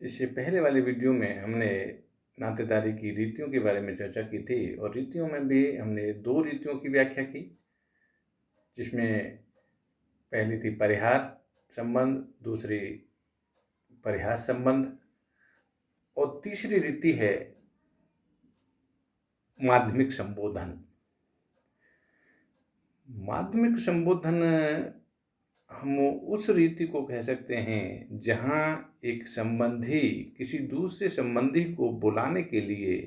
इससे पहले वाले वीडियो में हमने नातेदारी की रीतियों के बारे में चर्चा की थी और रीतियों में भी हमने 2 रीतियों की व्याख्या की, जिसमें पहली थी परिहार संबंध, दूसरी परिहास संबंध और तीसरी रीति है माध्यमिक संबोधन। माध्यमिक संबोधन हम उस रीति को कह सकते हैं जहाँ एक संबंधी किसी दूसरे संबंधी को बुलाने के लिए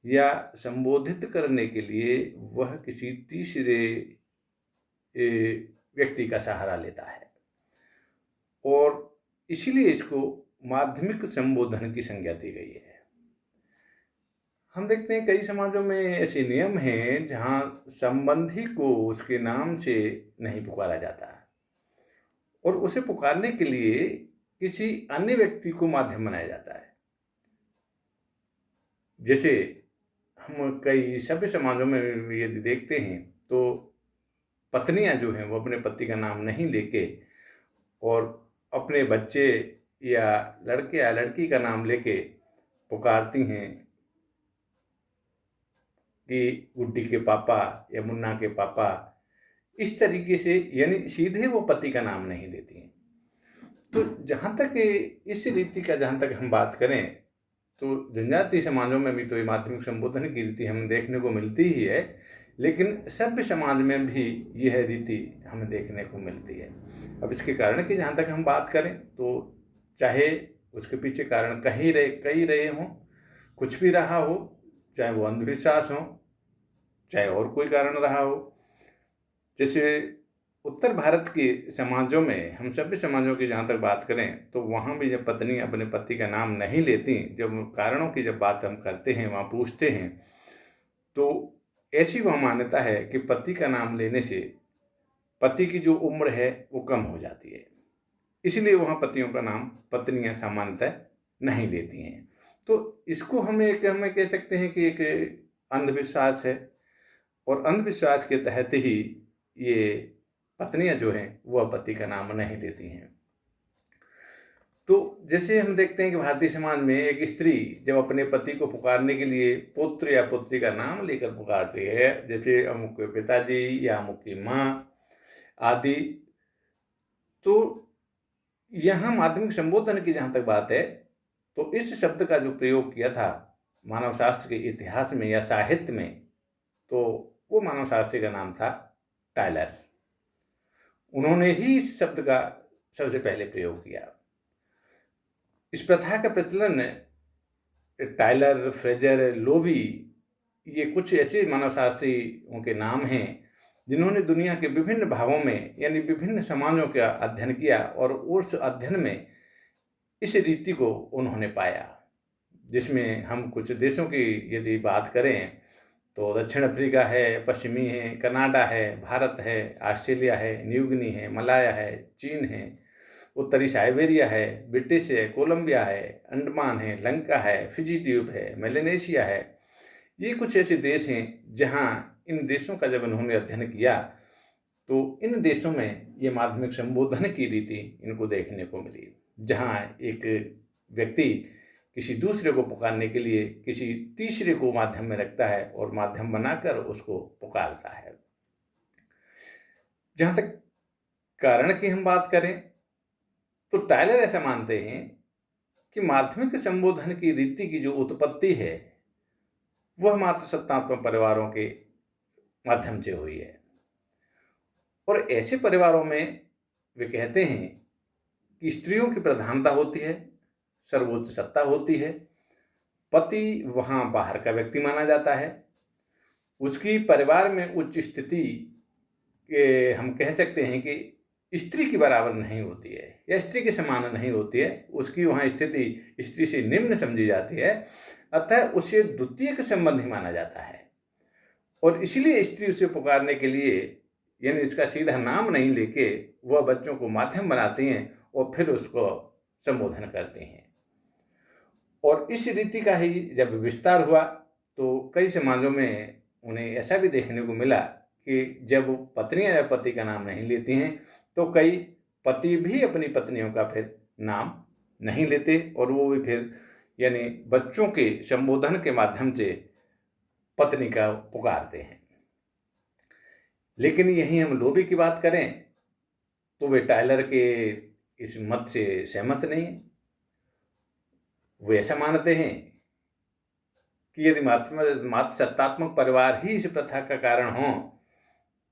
या संबोधित करने के लिए वह किसी तीसरे व्यक्ति का सहारा लेता है और इसीलिए इसको माध्यमिक संबोधन की संज्ञा दी गई है। हम देखते हैं कई समाजों में ऐसे नियम हैं जहाँ संबंधी को उसके नाम से नहीं पुकारा जाता और उसे पुकारने के लिए किसी अन्य व्यक्ति को माध्यम बनाया जाता है। जैसे हम कई सभ्य समाजों में यदि देखते हैं तो पत्नियां जो हैं वो अपने पति का नाम नहीं लेके और अपने बच्चे या लड़के या लड़की का नाम लेके पुकारती हैं कि गुड्डी के पापा या मुन्ना के पापा, इस तरीके से, यानी सीधे वो पति का नाम नहीं लेती हैं। तो जहाँ तक इस रीति का जहाँ तक हम बात करें तो जनजातीय समाजों में भी तो ये माध्यमिक संबोधन की रीति हमें देखने को मिलती ही है, लेकिन सभ्य समाज में भी यह रीति हमें देखने को मिलती है। अब इसके कारण की जहाँ तक हम बात करें तो चाहे उसके पीछे कारण कई रहे हों, कुछ भी रहा हो, चाहे वो अंधविश्वास हो, चाहे और कोई कारण रहा हो। जैसे उत्तर भारत के समाजों में, हम सभ्य समाजों की जहाँ तक बात करें तो वहाँ भी जब पत्नी अपने पति का नाम नहीं लेती, जब कारणों की जब बात हम करते हैं, वहाँ पूछते हैं, तो ऐसी वह मान्यता है कि पति का नाम लेने से पति की जो उम्र है वो कम हो जाती है, इसलिए वहाँ पतियों का नाम पत्नियाँ सामान्यतः नहीं लेती हैं। तो इसको हमें कह सकते हैं कि एक अंधविश्वास है और अंधविश्वास के तहत ही ये पत्नियां जो हैं वह पति का नाम नहीं लेती हैं। तो जैसे हम देखते हैं कि भारतीय समाज में एक स्त्री जब अपने पति को पुकारने के लिए पुत्र या पुत्री का नाम लेकर पुकारती है, जैसे अमुक के पिताजी या अमुक की माँ आदि, तो यहाँ माध्यमिक संबोधन की जहाँ तक बात है तो इस शब्द का जो प्रयोग किया था मानव शास्त्र के इतिहास में या साहित्य में, तो वो मानव शास्त्री का नाम था टायलर। उन्होंने ही इस शब्द का सबसे पहले प्रयोग किया। इस प्रथा का प्रचलन टायलर, फ्रेजर, लोबी, ये कुछ ऐसे मानव शास्त्रियों के नाम हैं जिन्होंने दुनिया के विभिन्न भागों में यानी विभिन्न समाजों का अध्ययन किया और उस अध्ययन में इस रीति को उन्होंने पाया, जिसमें हम कुछ देशों की यदि बात करें तो दक्षिण अफ्रीका है, पश्चिमी है, कनाडा है, भारत है, ऑस्ट्रेलिया है, न्यू गिनी है, मलाया है, चीन है, उत्तरी साइबेरिया है, ब्रिटिश है, कोलंबिया है, अंडमान है, लंका है, फिजी द्वीप है, मेलेनेशिया है। ये कुछ ऐसे देश हैं जहाँ इन देशों का जब उन्होंने अध्ययन किया तो इन देशों में ये माध्यमिक संबोधन की रीति इनको देखने को मिली, जहाँ एक व्यक्ति किसी दूसरे को पुकारने के लिए किसी तीसरे को माध्यम में रखता है और माध्यम बनाकर उसको पुकारता है। जहाँ तक कारण की हम बात करें तो टायलर ऐसा मानते हैं कि माध्यमिक संबोधन की रीति की जो उत्पत्ति है वह मात्र सत्तात्मक परिवारों के माध्यम से हुई है और ऐसे परिवारों में वे कहते हैं कि स्त्रियों की प्रधानता होती है, सर्वोच्च सत्ता होती है, पति वहाँ बाहर का व्यक्ति माना जाता है, उसकी परिवार में उच्च स्थिति के हम कह सकते हैं कि स्त्री की बराबर नहीं होती है या स्त्री के समान नहीं होती है, उसकी वहाँ स्थिति स्त्री से निम्न समझी जाती है, अतः उसे द्वितीयक संबंधी माना जाता है और इसलिए स्त्री उसे पुकारने के लिए यानी इसका सीधा नाम नहीं लेके वह बच्चों को माध्यम बनाती हैं और फिर उसको संबोधन करते हैं। और इस रीति का ही जब विस्तार हुआ तो कई समाजों में उन्हें ऐसा भी देखने को मिला कि जब पत्नियां या पति का नाम नहीं लेती हैं तो कई पति भी अपनी पत्नियों का फिर नाम नहीं लेते और वो भी फिर यानी बच्चों के संबोधन के माध्यम से पत्नी का पुकारते हैं। लेकिन यहीं हम लोभी की बात करें तो वे टायलर के इस मत से सहमत नहीं। वे ऐसा मानते हैं कि यदि मातृ सत्तात्मक परिवार ही इस प्रथा का कारण हो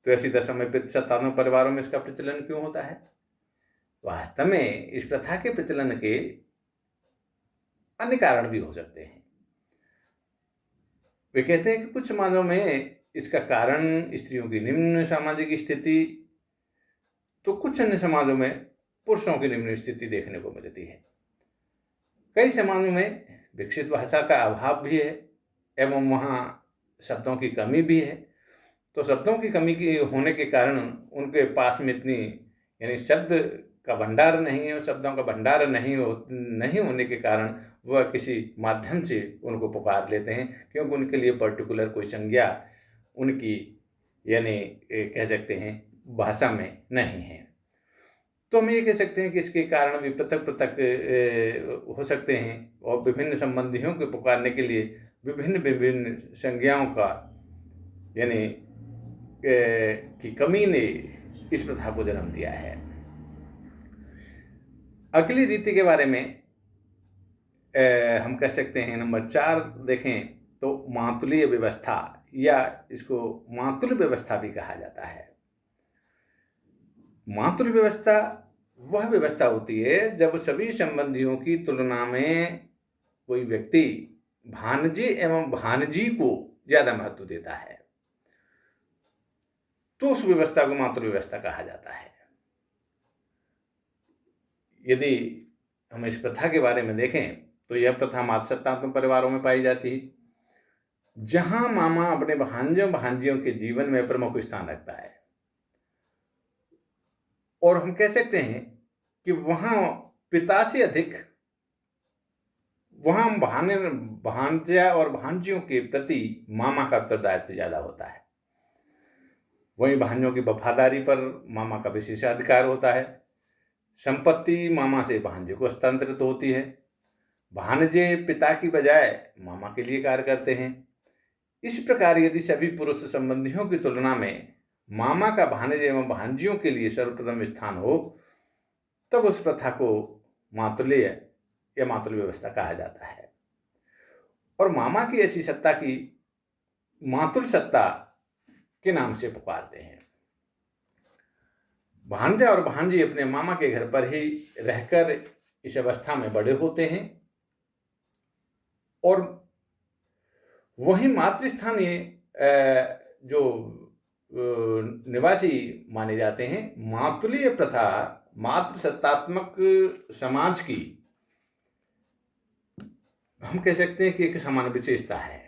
तो ऐसी दशा में पितृ सत्तात्मक परिवारों में इसका प्रचलन क्यों होता है। वास्तव में इस प्रथा के प्रचलन के अन्य कारण भी हो सकते हैं। वे कहते हैं कि कुछ समाजों में इसका कारण स्त्रियों की निम्न सामाजिक स्थिति, तो कुछ अन्य समाजों में पुरुषों की निम्न स्थिति देखने को मिलती है। कई समाजों में विकसित भाषा का अभाव भी है एवं वहाँ शब्दों की कमी भी है। तो शब्दों की कमी की होने के कारण उनके पास में इतनी यानी शब्द का भंडार नहीं है, और शब्दों का भंडार नहीं होने के कारण वह किसी माध्यम से उनको पुकार लेते हैं, क्योंकि उनके लिए पर्टिकुलर कोई संज्ञा उनकी यानी कह सकते हैं भाषा में नहीं है। तो हम ये कह सकते हैं कि इसके कारण भी पृथक पृथक हो सकते हैं और विभिन्न संबंधियों के पुकारने के लिए विभिन्न विभिन्न संज्ञाओं का यानी की कमी ने इस प्रथा को जन्म दिया है। अगली रीति के बारे में हम कह सकते हैं नंबर 4 देखें तो मातुलीय व्यवस्था, या इसको मातुल व्यवस्था भी कहा जाता है। मातुल व्यवस्था वह व्यवस्था होती है जब सभी संबंधियों की तुलना में कोई व्यक्ति भांजे एवं भांजी को ज्यादा महत्व देता है, तो उस व्यवस्था को मातृ व्यवस्था कहा जाता है। यदि हम इस प्रथा के बारे में देखें तो यह प्रथा मातृसत्तात्मक परिवारों में पाई जाती है, जहां मामा अपने भांजों भांजियों के जीवन में प्रमुख स्थान रखता है। और हम कह सकते हैं कि वहां पिता से अधिक वहां भांजा और भांजियों के प्रति मामा का उत्तरदायित्व ज्यादा होता है। वहीं भांजों की वफादारी पर मामा का विशेषाधिकार होता है। संपत्ति मामा से भांजे को हस्तांतरित होती है। भांजे पिता की बजाय मामा के लिए कार्य करते हैं। इस प्रकार यदि सभी पुरुष संबंधियों की तुलना में मामा का भांजे एवं भांजियों के लिए सर्वप्रथम स्थान हो, तब उस प्रथा को मातुल्य या मातुल व्यवस्था कहा जाता है। और मामा की ऐसी सत्ता की मातुल सत्ता के नाम से पुकारते हैं। भांजा और भांजी अपने मामा के घर पर ही रहकर इस अवस्था में बड़े होते हैं और वही मातृस्थानीय जो निवासी माने जाते हैं। मातुलीय प्रथा मातृसत्तात्मक समाज की हम कह सकते हैं कि एक समान विशेषता है।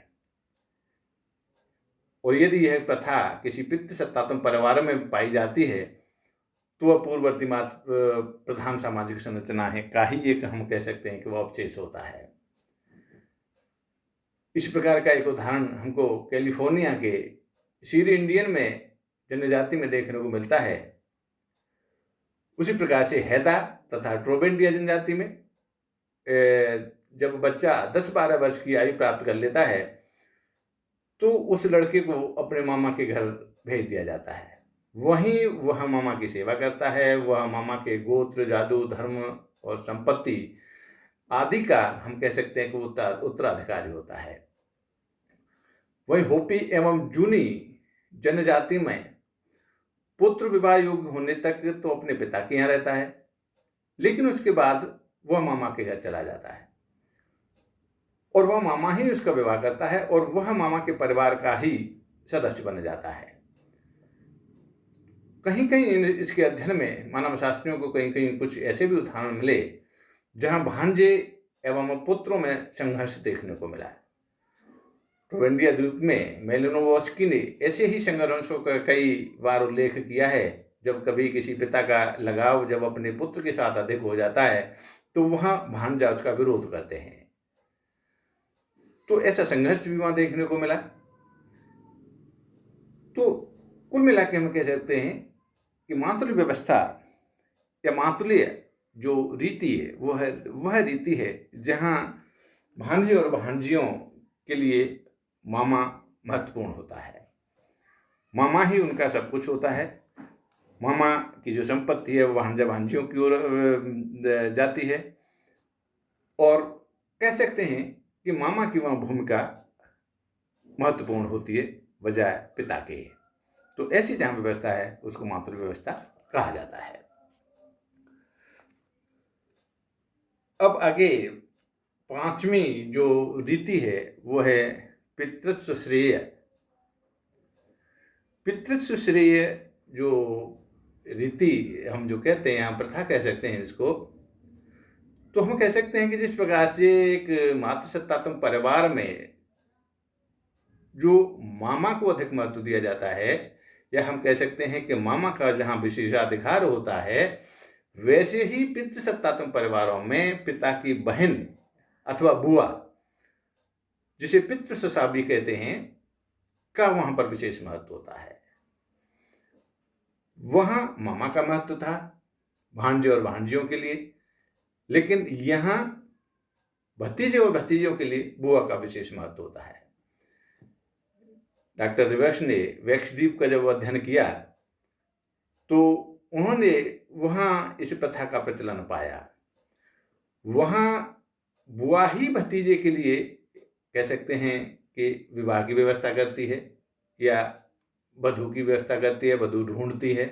और यदि यह प्रथा किसी पितृसत्तात्मक परिवार में पाई जाती है तो वह पूर्ववर्ती प्रधान सामाजिक संरचना है का ही एक हम कह सकते हैं कि वह अवशेष होता है। इस प्रकार का एक उदाहरण हमको कैलिफोर्निया के सीरी इंडियन में जनजाति में देखने को मिलता है। उसी प्रकार से हैदा तथा ट्रोबेंडिया जनजाति में जब बच्चा 10-12 वर्ष की आयु प्राप्त कर लेता है तो उस लड़के को अपने मामा के घर भेज दिया जाता है। वहीं वह मामा की सेवा करता है। वह मामा के गोत्र, जादू, धर्म और संपत्ति आदि का हम कह सकते हैं कि उत्तराधिकारी होता है। वहीं होपी एवं जूनी जनजाति में पुत्र विवाह योग्य होने तक तो अपने पिता के यहाँ रहता है, लेकिन उसके बाद वह मामा के घर चला जाता है और वह मामा ही उसका विवाह करता है और वह मामा के परिवार का ही सदस्य बन जाता है। कहीं कहीं इसके अध्ययन में मानव शास्त्रियों को कहीं कहीं कुछ ऐसे भी उदाहरण मिले जहां भांजे एवं पुत्रों में संघर्ष देखने को मिला है। ट्रोवेंडिया द्वीप में मेलिनोवस्की ने ऐसे ही संघर्षों का कई बार उल्लेख किया है। जब कभी किसी पिता का लगाव जब अपने पुत्र के साथ अधिक हो जाता है तो वहां भांजा उसका विरोध करते हैं। तो ऐसा संघर्ष भी वहां देखने को मिला। तो कुल मिला के हम कह सकते हैं कि मातृ व्यवस्था या मातुल्य जो रीति है वह रीति है जहाँ भांजे और भांजियों के लिए मामा महत्वपूर्ण होता है। मामा ही उनका सब कुछ होता है। मामा की जो संपत्ति है वो भांजा भांजियों की ओर जाती है, और कह सकते हैं कि मामा की वह भूमिका महत्वपूर्ण होती है बजाय पिता के। तो ऐसी जहाँ व्यवस्था है उसको मातृ व्यवस्था कहा जाता है। अब आगे पांचवी जो रीति है वो है पितृत्व श्रेय। पितृत्व श्रेय जो रीति हम जो कहते हैं, यहाँ प्रथा कह सकते हैं इसको, तो हम कह सकते हैं कि जिस प्रकार से एक मातृसत्तात्मक परिवार में जो मामा को अधिक महत्व दिया जाता है, या हम कह सकते हैं कि मामा का जहाँ विशेषाधिकार होता है, वैसे ही पितृसत्तात्मक परिवारों में पिता की बहन अथवा बुआ, जिसे पितृससा भी कहते हैं, का वहां पर विशेष महत्व होता है। वहां मामा का महत्व था भांजे और भांजियों के लिए, लेकिन यहाँ भतीजे और भतीजियों के लिए बुआ का विशेष महत्व होता है। डॉक्टर रिवर्स ने वैक्सद्वीप का जब अध्ययन किया तो उन्होंने वहाँ इस प्रथा का प्रचलन पाया। वहाँ बुआ ही भतीजे के लिए कह सकते हैं कि विवाह की व्यवस्था करती है या वधू की व्यवस्था करती है, वधू ढूंढती है।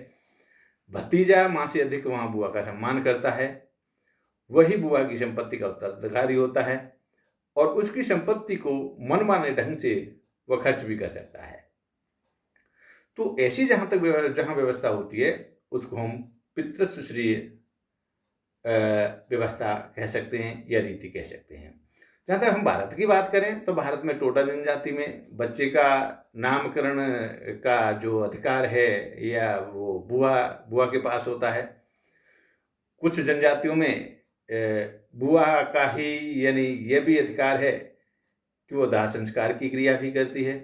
भतीजा माँ से अधिक वहाँ बुआ का सम्मान करता है, वही बुआ की संपत्ति का उत्तराधिकारी होता है, और उसकी संपत्ति को मनमाने ढंग से वह खर्च भी कर सकता है। तो ऐसी जहाँ व्यवस्था होती है उसको हम पितृत्व श्रेय व्यवस्था कह सकते हैं या रीति कह सकते हैं। जहाँ तक हम भारत की बात करें तो भारत में टोडा जनजाति में बच्चे का नामकरण का जो अधिकार है या वो बुआ के पास होता है। कुछ जनजातियों में बुआ का ही यानी यह भी अधिकार है कि वो दाह संस्कार की क्रिया भी करती है।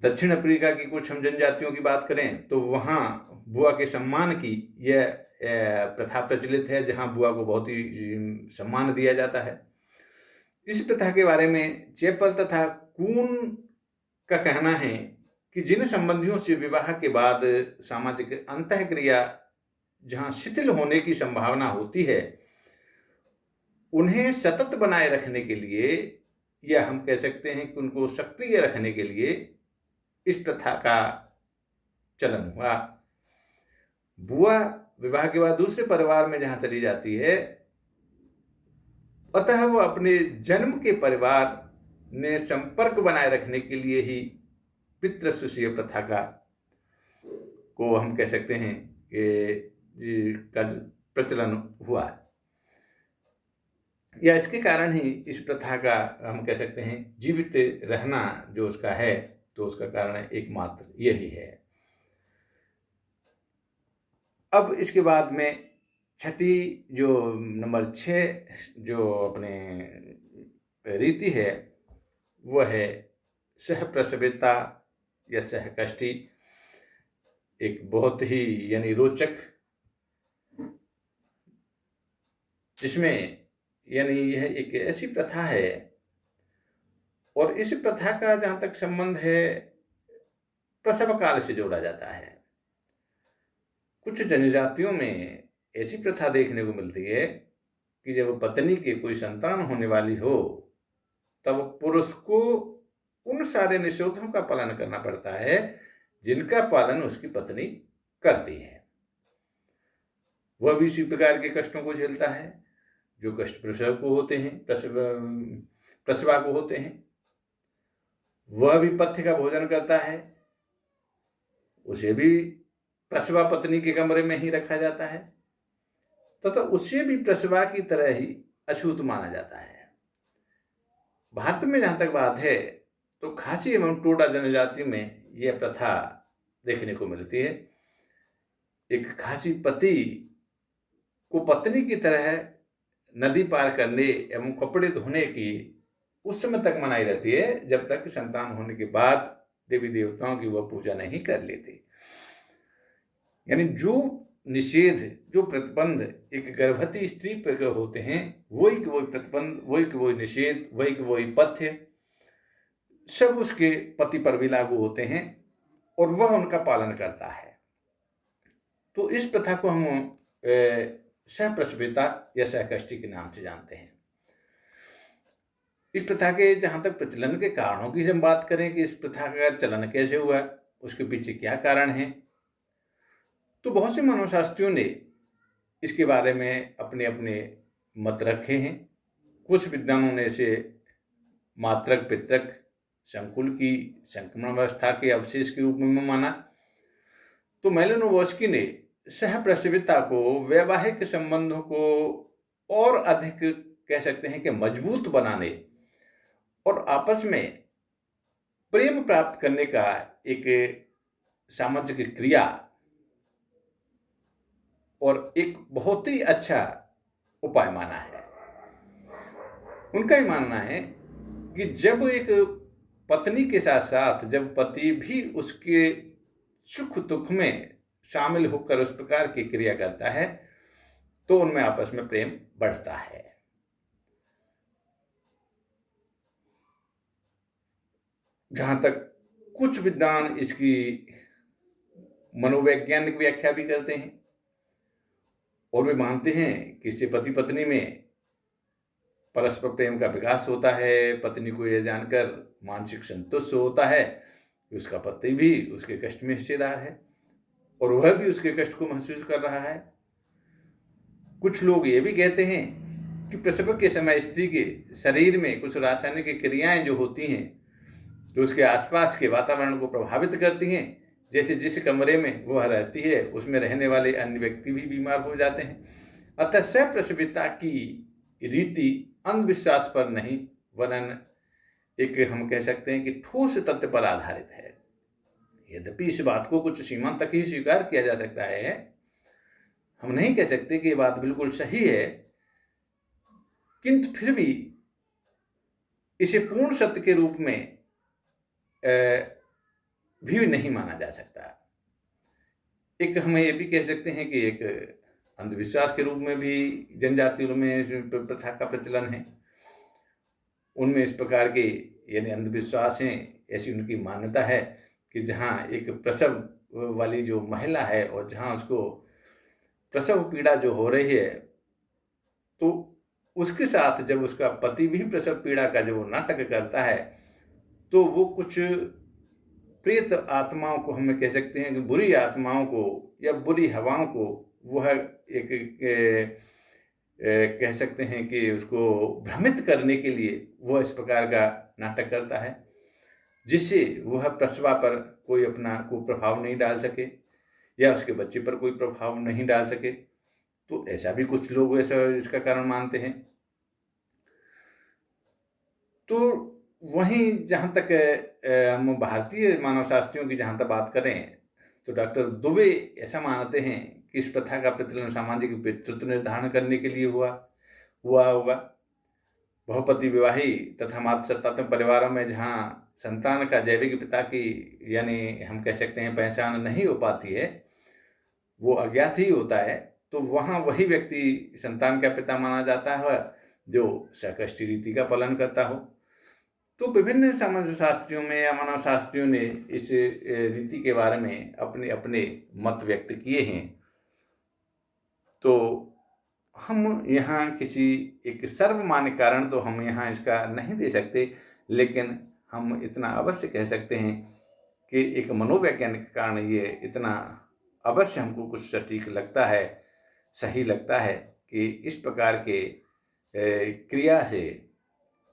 दक्षिण अफ्रीका की कुछ हम जनजातियों की बात करें तो वहाँ बुआ के सम्मान की यह प्रथा प्रचलित है, जहाँ बुआ को बहुत ही सम्मान दिया जाता है। इस प्रथा के बारे में चैपल तथा कून का कहना है कि जिन संबंधियों से विवाह के बाद सामाजिक अंतःक्रिया जहाँ शिथिल होने की संभावना होती है, उन्हें सतत बनाए रखने के लिए, या हम कह सकते हैं कि उनको सक्रिय रखने के लिए इस प्रथा का चलन हुआ। बुआ विवाह के बाद दूसरे परिवार में जहाँ चली जाती है, अतः वह अपने जन्म के परिवार ने संपर्क बनाए रखने के लिए ही पितृत्व श्रेय प्रथा को हम कह सकते हैं कि का प्रचलन हुआ, या इसके कारण ही इस प्रथा का हम कह सकते हैं जीवित रहना जो उसका है, तो उसका कारण एकमात्र यही है। अब इसके बाद में छठी जो नंबर 6 जो अपने रीति है वह है सहप्रसविता या सहकष्टी। एक बहुत ही यानी रोचक, जिसमें यानी यह एक ऐसी प्रथा है, और इस प्रथा का जहाँ तक संबंध है प्रसव काल से जोड़ा जाता है। कुछ जनजातियों में ऐसी प्रथा देखने को मिलती है कि जब पत्नी के कोई संतान होने वाली हो तब पुरुष को उन सारे निषेधों का पालन करना पड़ता है जिनका पालन उसकी पत्नी करती है। वह भी इसी प्रकार के कष्टों को झेलता है जो कष्ट प्रसव को होते हैं, प्रसवा को होते हैं। वह भी पथ्य का भोजन करता है, उसे भी प्रसवा पत्नी के कमरे में ही रखा जाता है, तथा उसे भी प्रसवा की तरह ही अछूत माना जाता है। भारत में जहाँ तक बात है तो खासी एवं टोडा जनजाति में यह प्रथा देखने को मिलती है। एक खासी पति को पत्नी की तरह नदी पार करने एवं कपड़े धोने की उस समय तक मनाई रहती है जब तक संतान होने के बाद देवी देवताओं की वह पूजा नहीं कर लेती। यानी जो निषेध, जो प्रतिबंध एक गर्भवती स्त्री पर होते हैं, वही के वही प्रतिबंध, वही के वही निषेध, वही के वही पथ्य सब उसके पति पर भी लागू होते हैं और वह उनका पालन करता है। तो इस प्रथा को हम सहप्रसविता या सहकष्टी के नाम से जानते हैं। इस प्रथा के जहाँ तक प्रचलन के कारणों की हम बात करें कि इस प्रथा का चलन कैसे हुआ, उसके पीछे क्या कारण है, तो बहुत से मानवशास्त्रियों ने इसके बारे में अपने अपने मत रखे हैं। कुछ विद्वानों ने इसे मात्रक पितृक संकुल की संक्रमण व्यवस्था के अवशेष के रूप में माना। तो मेलिनोवस्की ने सहप्रसविता को वैवाहिक संबंधों को और अधिक कह सकते हैं कि मजबूत बनाने और आपस में प्रेम प्राप्त करने का एक सामाजिक क्रिया और एक बहुत ही अच्छा उपाय माना है। उनका ही मानना है कि जब एक पत्नी के साथ साथ जब पति भी उसके सुख दुख में शामिल होकर उस प्रकार की क्रिया करता है तो उनमें आपस में प्रेम बढ़ता है। जहां तक कुछ विद्वान इसकी मनोवैज्ञानिक व्याख्या भी करते हैं और वे मानते हैं कि इससे पति पत्नी में परस्पर प्रेम का विकास होता है। पत्नी को यह जानकर मानसिक संतुष्ट होता है कि उसका पति भी उसके कष्ट में हिस्सेदार है और वह भी उसके कष्ट को महसूस कर रहा है। कुछ लोग ये भी कहते हैं कि प्रसव के समय स्त्री के शरीर में कुछ रासायनिक क्रियाएं जो होती हैं जो उसके आसपास के वातावरण को प्रभावित करती हैं, जैसे जिस कमरे में वह रहती है उसमें रहने वाले अन्य व्यक्ति भी बीमार हो जाते हैं। अतः सहप्रसविता की रीति अंधविश्वास पर नहीं वरन एक हम कह सकते हैं कि ठोस तथ्य पर आधारित है। यद्यपि इस बात को कुछ सीमा तक ही स्वीकार किया जा सकता है, हम नहीं कह सकते कि ये बात बिल्कुल सही है, किंतु फिर भी इसे पूर्ण सत्य के रूप में भी नहीं माना जा सकता। एक हम ये भी कह सकते हैं कि एक अंधविश्वास के रूप में भी जनजातियों में प्रथा का प्रचलन है। उनमें इस प्रकार के यानी अंधविश्वास हैं, ऐसी उनकी मान्यता है कि जहाँ एक प्रसव वाली जो महिला है और जहाँ उसको प्रसव पीड़ा जो हो रही है तो उसके साथ जब उसका पति भी प्रसव पीड़ा का जो नाटक करता है तो वो कुछ प्रेत आत्माओं को हम कह सकते हैं कि बुरी आत्माओं को या बुरी हवाओं को वह एक कह सकते हैं कि उसको भ्रमित करने के लिए वह इस प्रकार का नाटक करता है जिससे वह प्रसवा पर कोई अपना प्रभाव नहीं डाल सके या उसके बच्चे पर कोई प्रभाव नहीं डाल सके। तो ऐसा भी कुछ लोग ऐसा इसका कारण मानते हैं। तो वहीं जहाँ तक हम भारतीय मानवशास्त्रियों की जहाँ तक बात करें तो डॉक्टर दुबे ऐसा मानते हैं कि इस प्रथा का प्रचलन सामाजिक पितृत्व निर्धारण करने के लिए हुआ होगा। बहुपति विवाही तथा मातृसत्तात्मक परिवारों में जहाँ संतान का जैविक पिता की यानी हम कह सकते हैं पहचान नहीं हो पाती है, वो अज्ञात ही होता है, तो वहाँ वही व्यक्ति संतान का पिता माना जाता है जो सहकष्टी रीति का पालन करता हो। तो विभिन्न समाज शास्त्रियों में या मानव शास्त्रियों ने इस रीति के बारे में अपने अपने मत व्यक्त किए हैं। तो हम यहाँ किसी एक सर्वमान्य कारण तो हम यहाँ इसका नहीं दे सकते, लेकिन हम इतना अवश्य कह सकते हैं कि एक मनोवैज्ञानिक कारण ये इतना अवश्य हमको कुछ सटीक लगता है, सही लगता है कि इस प्रकार के क्रिया से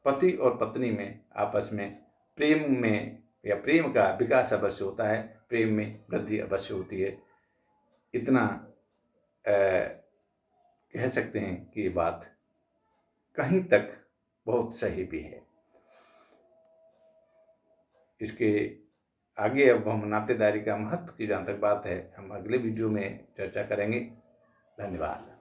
पति और पत्नी में आपस में प्रेम में या प्रेम का विकास अवश्य होता है, प्रेम में वृद्धि अवश्य होती है। इतना कह सकते हैं कि ये बात कहीं तक बहुत सही भी है। इसके आगे अब हम नातेदारी का महत्व की जहाँ तक बात है हम अगले वीडियो में चर्चा करेंगे। धन्यवाद।